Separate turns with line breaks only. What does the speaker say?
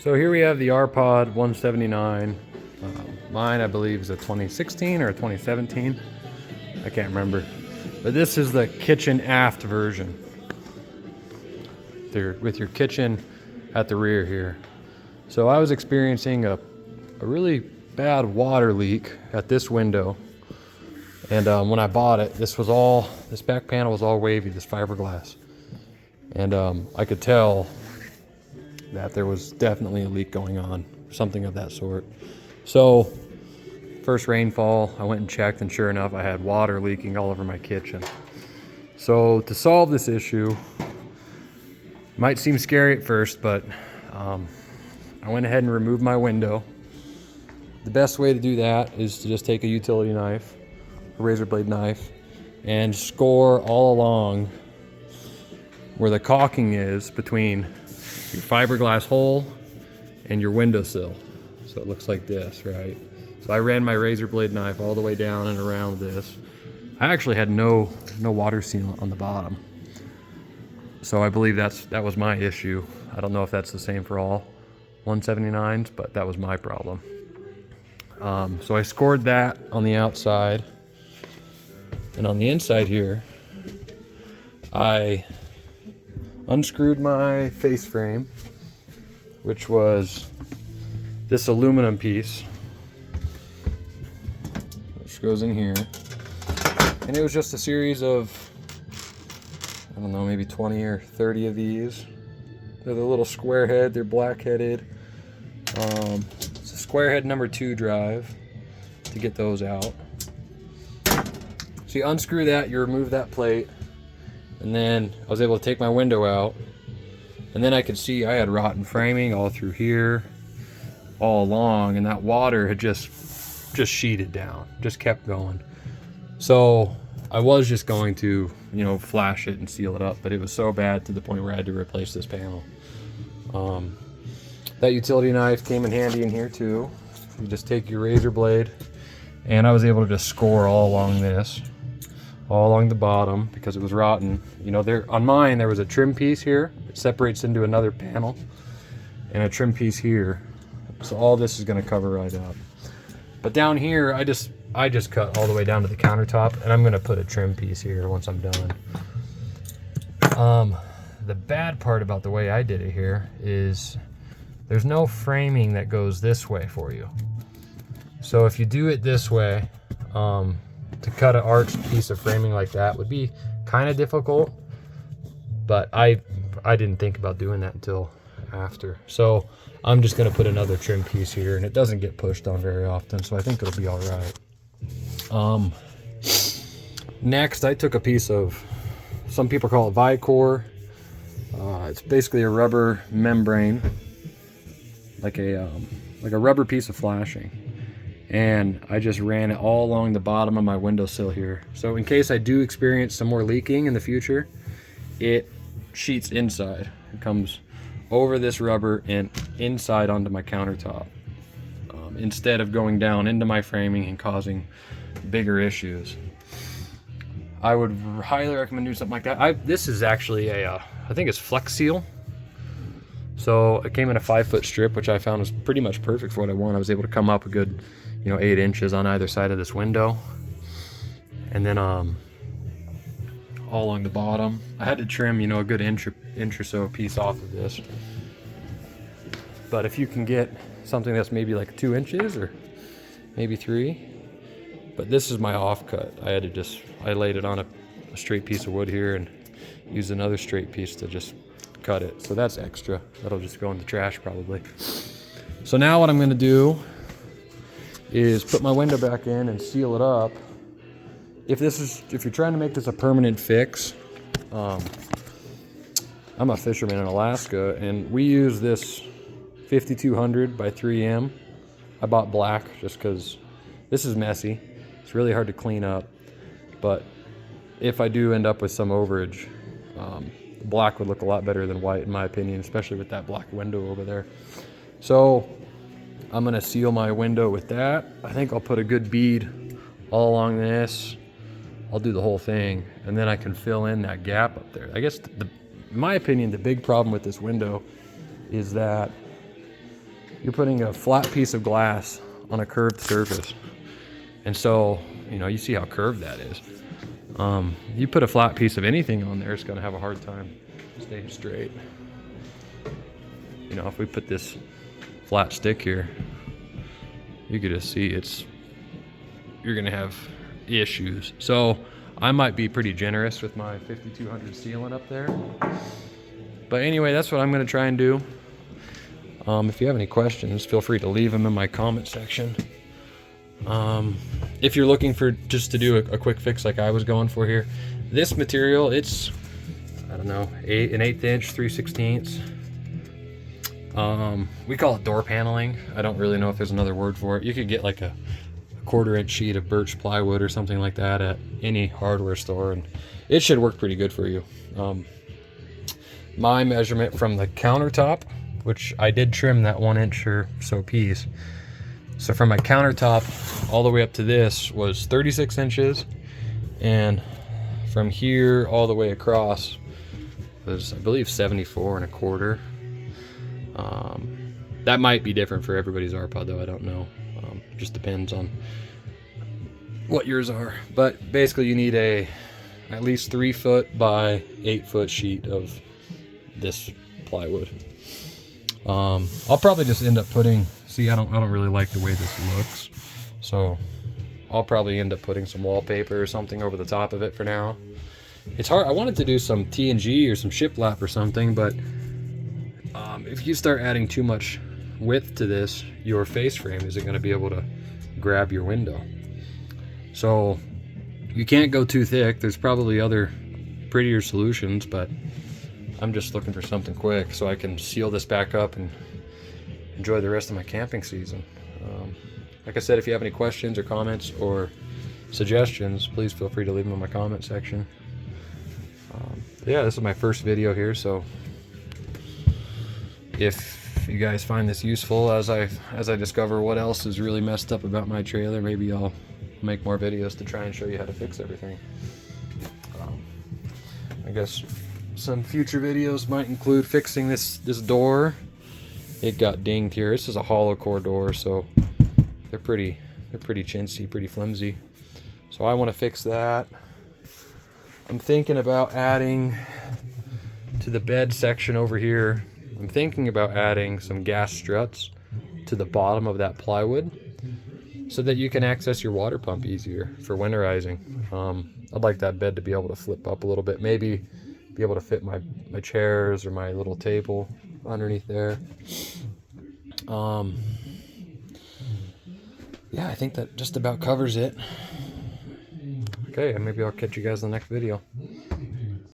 So here we have the rpod 179. Mine, I believe, is a 2016 or a 2017. I can't remember. But this is the kitchen aft version. With your kitchen at the rear here. So I was experiencing a really bad water leak at this window. And when I bought it, this back panel was all wavy, this fiberglass. And I could tell that there was definitely a leak going on, something of that sort. So first rainfall, I went and checked, and sure enough, I had water leaking all over my kitchen. So to solve this issue, might seem scary at first, but I went ahead and removed my window. The best way to do that is to just take a utility knife, a razor blade knife, and score all along where the caulking is between your fiberglass hole and your windowsill. So it looks like this, right? So I ran my razor blade knife all the way down and around this. I actually had no water sealant on the bottom. So I believe that was my issue. I don't know if that's the same for all 179s, but that was my problem. So I scored that on the outside, and on the inside here, I unscrewed my face frame, which was this aluminum piece, which goes in here. And it was just a series of, I don't know, maybe 20 or 30 of these. They're the little square head, they're black headed. It's a square head number 2 drive to get those out. So you unscrew that, you remove that plate, and then I was able to take my window out, and then I could see I had rotten framing all through here, all along, and that water had just sheeted down, just kept going. So I was just going to, flash it and seal it up, but it was so bad to the point where I had to replace this panel. That utility knife came in handy in here too. You just take your razor blade, and I was able to just score all along this, all along the bottom, because it was rotten. On mine there was a trim piece here. It separates into another panel, and a trim piece here. So all this is going to cover right up. But down here, I just cut all the way down to the countertop, and I'm going to put a trim piece here once I'm done. The bad part about the way I did it here is there's no framing that goes this way for you. So if you do it this way, to cut an arched piece of framing like that would be kind of difficult, but I didn't think about doing that until after. So I'm just going to put another trim piece here, and it doesn't get pushed on very often, so I think it'll be all right. Next, I took a piece of, some people call it Vicor. It's basically a rubber membrane, like a rubber piece of flashing. And I just ran it all along the bottom of my windowsill here. So in case I do experience some more leaking in the future, it sheets inside. It comes over this rubber and inside onto my countertop, instead of going down into my framing and causing bigger issues. I would highly recommend doing something like that. This is actually I think it's Flex Seal. So it came in a 5-foot strip, which I found was pretty much perfect for what I want. I was able to come up a good 8 inches on either side of this window, and then all along the bottom I had to trim a good inch or so piece off of this. But if you can get something that's maybe like 2 inches or maybe 3, but this is my offcut. I laid it on a straight piece of wood here and used another straight piece to just cut it. So that's extra. That'll just go in the trash probably. So now what I'm going to do is put my window back in and seal it up. If you're trying to make this a permanent fix, I'm a fisherman in Alaska, and we use this 5200 by 3M. I bought black just because this is messy. It's really hard to clean up, but if I do end up with some overage, black would look a lot better than white in my opinion, especially with that black window over there. So I'm gonna seal my window with that. I think I'll put a good bead all along this. I'll do the whole thing, and then I can fill in that gap up there. I guess in my opinion, the big problem with this window is that you're putting a flat piece of glass on a curved surface. And so, you know, you see how curved that is. You put a flat piece of anything on there, it's gonna have a hard time staying straight. You know, if we put this flat stick here, you could just see you're gonna have issues. So I might be pretty generous with my 5200 sealant up there. But anyway, that's what I'm gonna try and do. If you have any questions, feel free to leave them in my comment section. If you're looking for just to do a quick fix like I was going for here, this material, it's, I don't know, an 1/8 inch, 3/16. We call it door paneling. I don't really know if there's another word for it. You could get like a 1/4 inch sheet of birch plywood or something like that at any hardware store, and it should work pretty good for you. My measurement from the countertop, which I did trim that 1 inch or so piece, so from my countertop all the way up to this was 36 inches, and from here all the way across was, I believe, 74 1/4. That might be different for everybody's rpod though, I don't know. Just depends on what yours are. But basically you need at least 3 foot by 8 foot sheet of this plywood. I'll probably just end up putting, see, I don't really like the way this looks, so I'll probably end up putting some wallpaper or something over the top of it for now. It's hard. I wanted to do some TNG or some shiplap or something, but if you start adding too much width to this, your face frame isn't going to be able to grab your window. So you can't go too thick. There's probably other prettier solutions, but I'm just looking for something quick so I can seal this back up and enjoy the rest of my camping season. Like I said, if you have any questions or comments or suggestions, please feel free to leave them in my comment section. Yeah, this is my first video here, so if you guys find this useful as I discover what else is really messed up about my trailer, maybe I'll make more videos to try and show you how to fix everything. I guess some future videos might include fixing this door. It got dinged here. This is a hollow core door, so they're pretty chintzy, pretty flimsy. So I want to fix that. I'm thinking about adding to the bed section over here, I'm thinking about adding some gas struts to the bottom of that plywood so that you can access your water pump easier for winterizing. I'd like that bed to be able to flip up a little bit, maybe be able to fit my chairs or my little table underneath there. Yeah, I think that just about covers it. Okay, maybe I'll catch you guys in the next video.